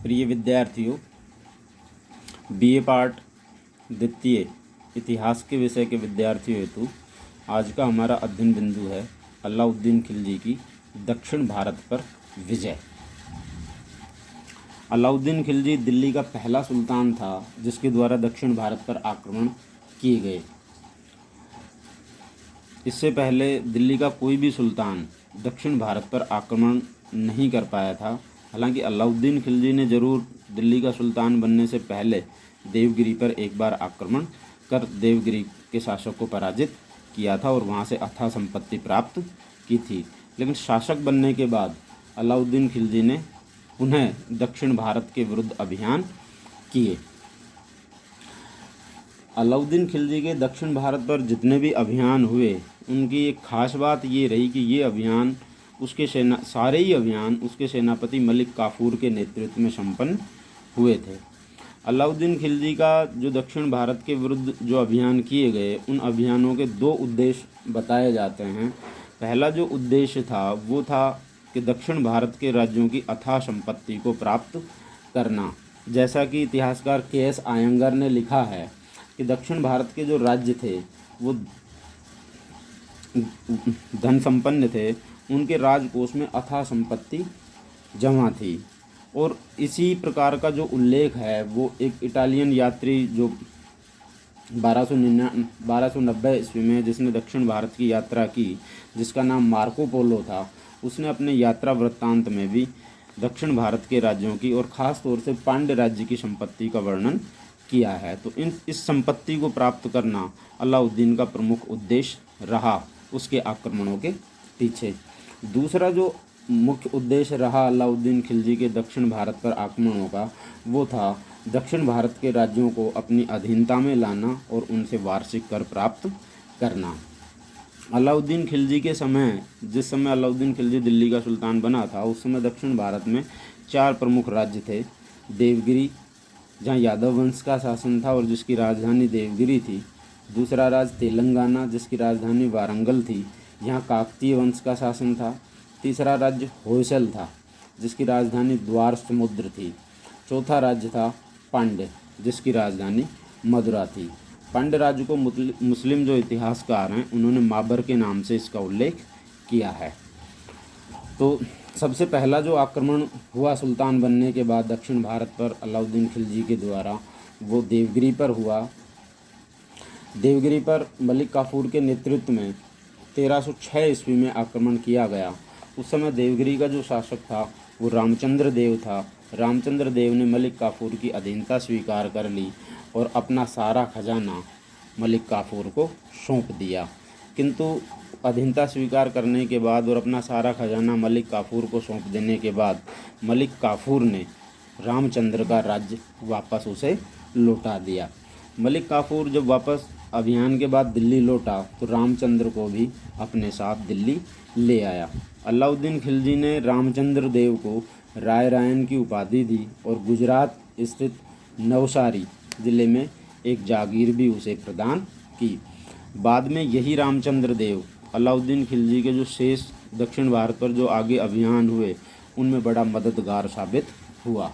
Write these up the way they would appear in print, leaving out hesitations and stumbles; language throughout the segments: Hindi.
प्रिय विद्यार्थियों, बीए पार्ट द्वितीय इतिहास के विषय के विद्यार्थियों हेतु आज का हमारा अध्ययन बिंदु है अलाउद्दीन खिलजी की दक्षिण भारत पर विजय। अलाउद्दीन खिलजी दिल्ली का पहला सुल्तान था जिसके द्वारा दक्षिण भारत पर आक्रमण किए गए। इससे पहले दिल्ली का कोई भी सुल्तान दक्षिण भारत पर आक्रमण नहीं कर पाया था। हालांकि अलाउद्दीन खिलजी ने जरूर दिल्ली का सुल्तान बनने से पहले देवगिरी पर एक बार आक्रमण कर देवगिरी के शासक को पराजित किया था और वहां से अथाह संपत्ति प्राप्त की थी। लेकिन शासक बनने के बाद अलाउद्दीन खिलजी ने पुनः दक्षिण भारत के विरुद्ध अभियान किए। अलाउद्दीन खिलजी के दक्षिण भारत पर जितने भी अभियान हुए उनकी एक खास बात ये रही कि ये अभियान सारे ही अभियान उसके सेनापति मलिक काफूर के नेतृत्व में संपन्न हुए थे। अलाउद्दीन खिलजी का जो दक्षिण भारत के विरुद्ध जो अभियान किए गए उन अभियानों के दो उद्देश्य बताए जाते हैं। पहला जो उद्देश्य था वो था कि दक्षिण भारत के राज्यों की अथाह संपत्ति को प्राप्त करना। जैसा कि इतिहासकार के.एस. आयंगर ने लिखा है कि दक्षिण भारत के जो राज्य थे वो धन संपन्न थे, उनके राजकोष में अथाह संपत्ति जमा थी। और इसी प्रकार का जो उल्लेख है वो एक इटालियन यात्री जो 1290 ईस्वी में जिसने दक्षिण भारत की यात्रा की, जिसका नाम मार्को पोलो था, उसने अपने यात्रा वृत्तांत में भी दक्षिण भारत के राज्यों की और ख़ास तौर से पांड्य राज्य की संपत्ति का वर्णन किया है। तो इस संपत्ति को प्राप्त करना अलाउद्दीन का प्रमुख उद्देश्य रहा उसके आक्रमणों के पीछे। दूसरा जो मुख्य उद्देश्य रहा अलाउद्दीन खिलजी के दक्षिण भारत पर आक्रमणों का वो था दक्षिण भारत के राज्यों को अपनी अधीनता में लाना और उनसे वार्षिक कर प्राप्त करना। अलाउद्दीन खिलजी के समय जिस समय अलाउद्दीन खिलजी दिल्ली का सुल्तान बना था उस समय दक्षिण भारत में 4 प्रमुख राज्य थे। देवगिरी जहाँ यादव वंश का शासन था और जिसकी राजधानी देवगिरी थी। दूसरा राज्य तेलंगाना जिसकी राजधानी वारंगल थी, यहाँ काकतीय वंश का शासन था। तीसरा राज्य होयसल था जिसकी राजधानी द्वार समुद्र थी। चौथा राज्य था पांड्य जिसकी राजधानी मदुरा थी। पांड्य राज्य को मुस्लिम जो इतिहासकार हैं उन्होंने माबर के नाम से इसका उल्लेख किया है। तो सबसे पहला जो आक्रमण हुआ सुल्तान बनने के बाद दक्षिण भारत पर अलाउद्दीन खिलजी के द्वारा वो देवगिरी पर हुआ। देवगिरी पर मलिक काफूर के नेतृत्व में 1306 ईस्वी में आक्रमण किया गया। उस समय देवगिरी का जो शासक था वो रामचंद्र देव था। रामचंद्र देव ने मलिक काफूर की अधीनता स्वीकार कर ली और अपना सारा खजाना मलिक काफूर को सौंप दिया। किंतु अधीनता स्वीकार करने के बाद और अपना सारा खजाना मलिक काफूर को सौंप देने के बाद मलिक काफूर ने रामचंद्र का राज्य वापस उसे लौटा दिया। मलिक काफूर जब वापस अभियान के बाद दिल्ली लौटा तो रामचंद्र को भी अपने साथ दिल्ली ले आया। अलाउद्दीन खिलजी ने रामचंद्र देव को राय रायन की उपाधि दी और गुजरात स्थित नवसारी जिले में एक जागीर भी उसे प्रदान की। बाद में यही रामचंद्र देव अलाउद्दीन खिलजी के जो शेष दक्षिण भारत पर जो आगे अभियान हुए उनमें बड़ा मददगार साबित हुआ।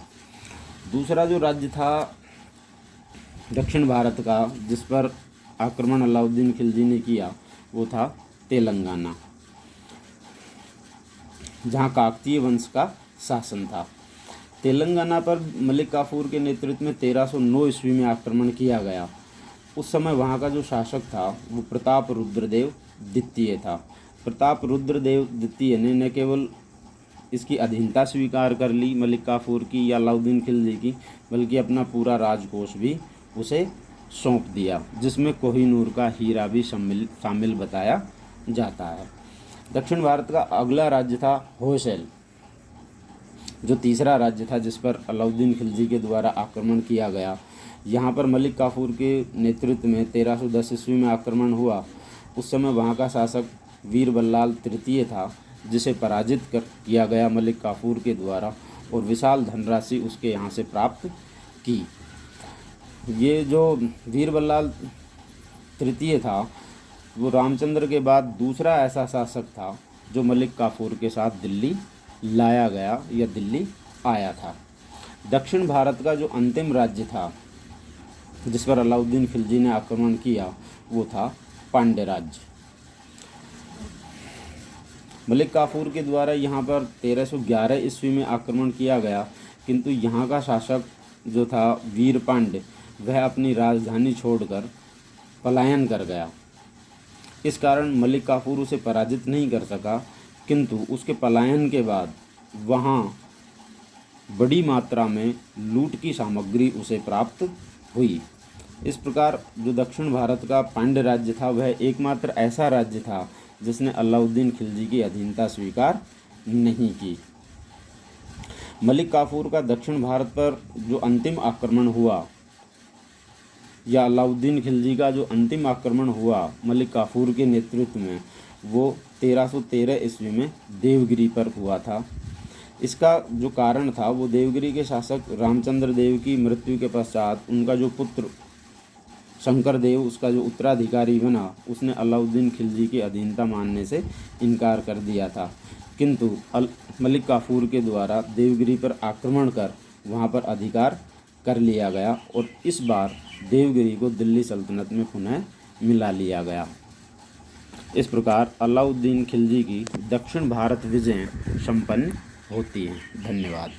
दूसरा जो राज्य था दक्षिण भारत का जिस पर आक्रमण अलाउद्दीन खिलजी ने किया वो था तेलंगाना, जहाँ काकतीय वंश का शासन था। तेलंगाना पर मलिक काफूर के नेतृत्व में 1309 ईस्वी में आक्रमण किया गया। उस समय वहाँ का जो शासक था वो प्रताप रुद्रदेव द्वितीय था। प्रताप रुद्रदेव द्वितीय ने न केवल इसकी अधीनता स्वीकार कर ली मलिक काफूर की या अलाउद्दीन खिलजी की, बल्कि अपना पूरा राजकोष भी उसे सौंप दिया, जिसमें कोहिनूर का हीरा भी शामिल बताया जाता है। दक्षिण भारत का अगला राज्य था होयसल, जो तीसरा राज्य था जिस पर अलाउद्दीन खिलजी के द्वारा आक्रमण किया गया। यहाँ पर मलिक काफूर के नेतृत्व में 1310 ईस्वी में आक्रमण हुआ। उस समय वहाँ का शासक वीर बल्लाल तृतीय था जिसे पराजित किया गया मलिक काफूर के द्वारा और विशाल धनराशि उसके यहाँ से प्राप्त की। ये जो वीर बल्लाल तृतीय था वो रामचंद्र के बाद दूसरा ऐसा शासक था जो मलिक काफूर के साथ दिल्ली लाया गया या दिल्ली आया था। दक्षिण भारत का जो अंतिम राज्य था जिस पर अलाउद्दीन खिलजी ने आक्रमण किया वो था पांड्य राज्य। मलिक काफूर के द्वारा यहाँ पर 1311 ईस्वी में आक्रमण किया गया, किंतु यहाँ का शासक जो था वीर पांड्य वह अपनी राजधानी छोड़कर पलायन कर गया। इस कारण मलिक काफूर उसे पराजित नहीं कर सका, किंतु उसके पलायन के बाद वहाँ बड़ी मात्रा में लूट की सामग्री उसे प्राप्त हुई। इस प्रकार जो दक्षिण भारत का पांड्य राज्य था वह एकमात्र ऐसा राज्य था जिसने अलाउद्दीन खिलजी की अधीनता स्वीकार नहीं की। मलिक काफूर का दक्षिण भारत पर जो अंतिम आक्रमण हुआ या अलाउद्दीन खिलजी का जो अंतिम आक्रमण हुआ मलिक काफूर के नेतृत्व में वो 1313 ईस्वी में देवगिरी पर हुआ था। इसका जो कारण था वो देवगिरी के शासक रामचंद्र देव की मृत्यु के पश्चात उनका जो पुत्र शंकर देव उसका जो उत्तराधिकारी बना उसने अलाउद्दीन खिलजी की अधीनता मानने से इनकार कर दिया था, किंतु मलिक काफूर के द्वारा देवगिरी पर आक्रमण कर वहां पर अधिकार कर लिया गया और इस बार देवगिरी को दिल्ली सल्तनत में पुनः मिला लिया गया। इस प्रकार अलाउद्दीन खिलजी की दक्षिण भारत विजय संपन्न होती है। धन्यवाद।